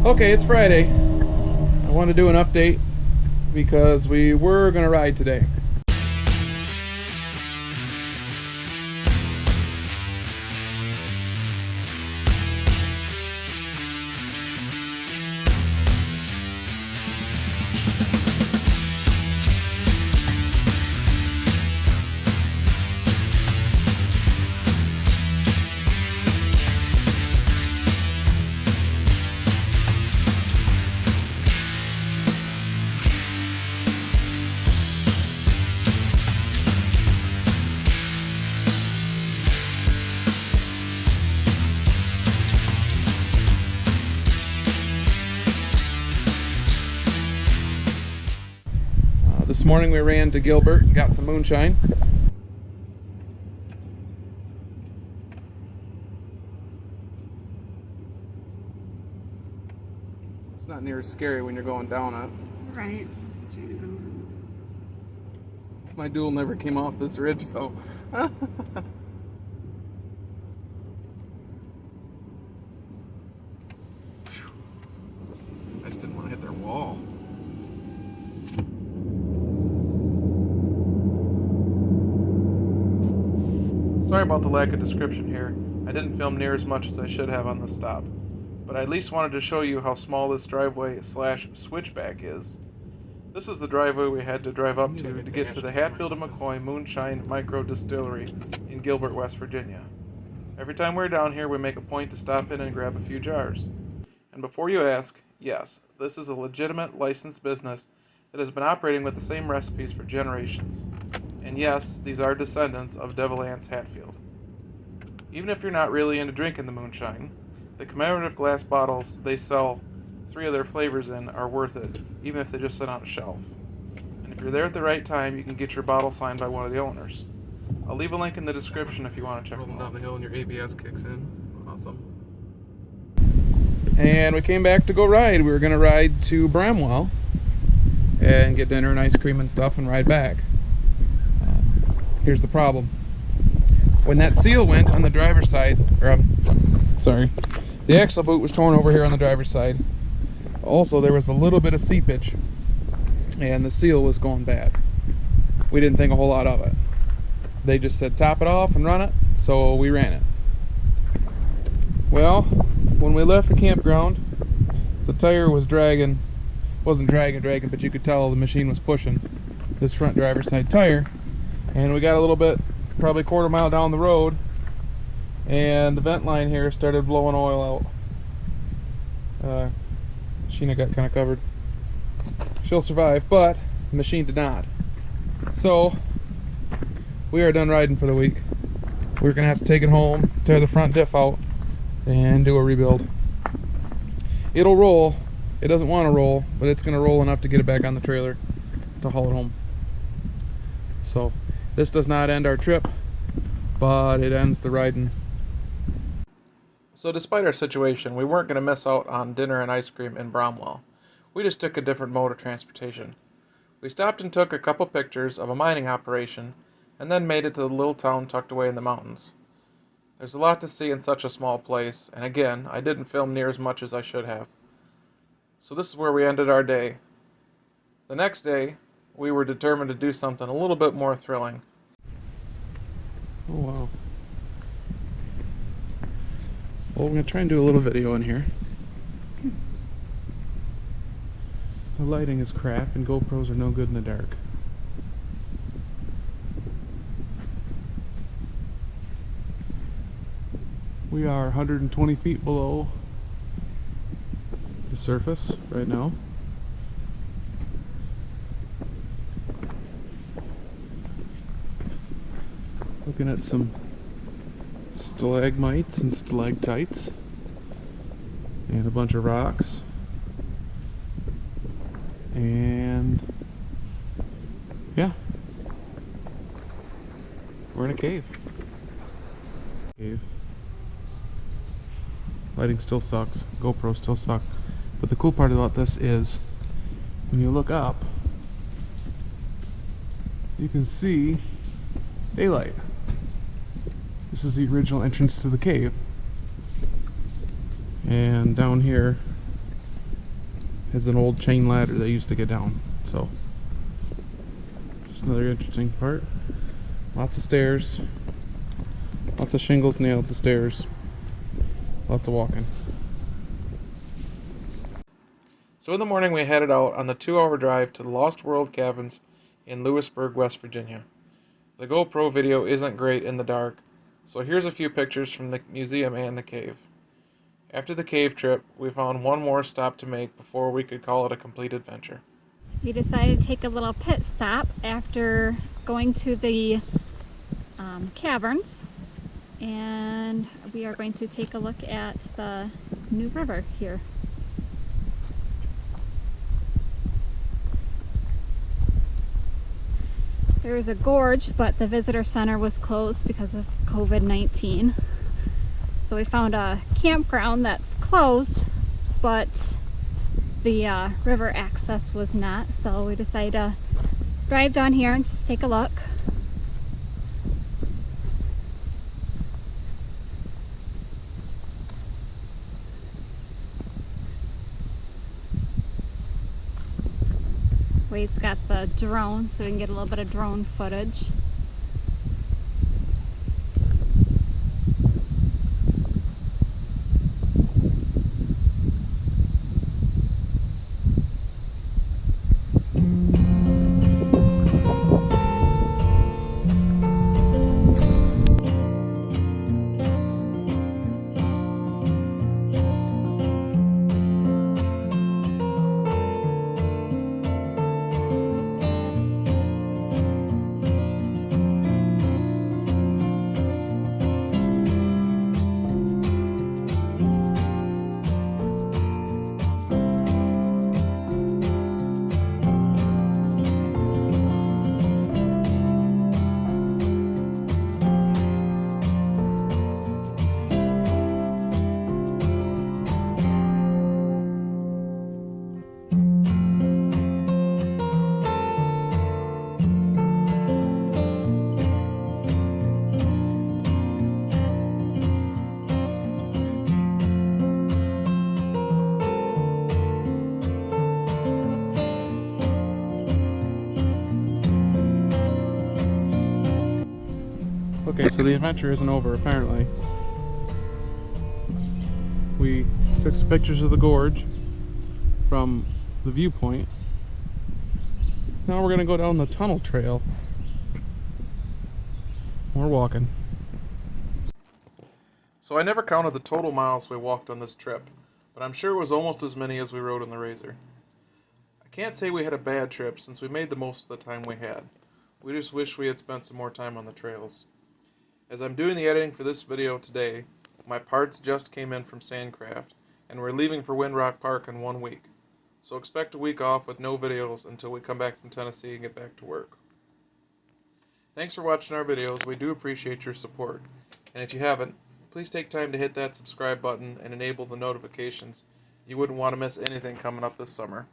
Okay, it's Friday. I want to do an update because we were going to ride today. This morning we ran to Gilbert and got some moonshine. It's not near as scary when you're going down it. Right. Just trying to go. My dual never came off this ridge though. I just didn't want to hit their wall. Sorry about the lack of description here. I didn't film near as much as I should have on this stop, but I at least wanted to show you how small this driveway / switchback is. This is the driveway we had to drive up to get to the Hatfield McCoy Moonshine Micro Distillery in Gilbert, West Virginia. Every time we're down here, we make a point to stop in and grab a few jars. And before you ask, yes, this is a legitimate licensed business that has been operating with the same recipes for generations. And yes, these are descendants of Devil Anse Hatfield. Even if you're not really into drinking the moonshine, the commemorative glass bottles they sell 3 of their flavors in are worth it, even if they just sit on a shelf. And if you're there at the right time, you can get your bottle signed by one of the owners. I'll leave a link in the description if you want to check them out. Rolling down the hill and your ABS kicks in. Awesome. And we came back to go ride. We were going to ride to Bramwell and get dinner and ice cream and stuff and ride back. Here's the problem. When that seal went on the driver's side, the axle boot was torn over here on the driver's side. Also, there was a little bit of seepage, and the seal was going bad. We didn't think a whole lot of it. They just said top it off and run it, so we ran it. Well, when we left the campground, the tire was dragging. Wasn't dragging, but you could tell the machine was pushing this front driver's side tire. And we got a little bit, probably quarter mile down the road, and the vent line here started blowing oil out. Sheena got kind of covered. She'll survive, but the machine did not. So we are done riding for the week. We're gonna have to take it home, tear the front diff out, and do a rebuild. It'll roll. It doesn't want to roll, but it's gonna roll enough to get it back on the trailer to haul it home. So this does not end our trip, but it ends the riding. So despite our situation, we weren't going to miss out on dinner and ice cream in Bramwell. We just took a different mode of transportation. We stopped and took a couple pictures of a mining operation, and then made it to the little town tucked away in the mountains. There's a lot to see in such a small place, and again, I didn't film near as much as I should have. So this is where we ended our day. The next day, we were determined to do something a little bit more thrilling. Oh wow. Well, we're going to try and do a little video in here. The lighting is crap and GoPros are no good in the dark. We are 120 feet below the surface right now. Looking at some stalagmites and stalactites and a bunch of rocks, and yeah, we're in a cave. Lighting still sucks, GoPro still sucks, but the cool part about this is when you look up you can see daylight. This is the original entrance to the cave. And down here is an old chain ladder they used to get down. So, just another interesting part. Lots of stairs. Lots of shingles nailed to stairs. Lots of walking. So in the morning we headed out on the 2-hour drive to the Lost World Cabins in Lewisburg, West Virginia. The GoPro video isn't great in the dark, so here's a few pictures from the museum and the cave. After the cave trip, we found one more stop to make before we could call it a complete adventure. We decided to take a little pit stop after going to the caverns, and we are going to take a look at the new river here. There was a gorge, but the visitor center was closed because of COVID-19. So we found a campground that's closed, but the river access was not. So we decided to drive down here and just take a look. Wade's got the drone, so we can get a little bit of drone footage. Okay, so the adventure isn't over apparently. We took some pictures of the gorge from the viewpoint. Now we're gonna go down the tunnel trail. We're walking. So I never counted the total miles we walked on this trip, but I'm sure it was almost as many as we rode in the Razor. I can't say we had a bad trip since we made the most of the time we had. We just wish we had spent some more time on the trails. As I'm doing the editing for this video today, my parts just came in from Sandcraft, and we're leaving for Windrock Park in 1 week. So expect a week off with no videos until we come back from Tennessee and get back to work. Thanks for watching our videos. We do appreciate your support. And if you haven't, please take time to hit that subscribe button and enable the notifications. You wouldn't want to miss anything coming up this summer.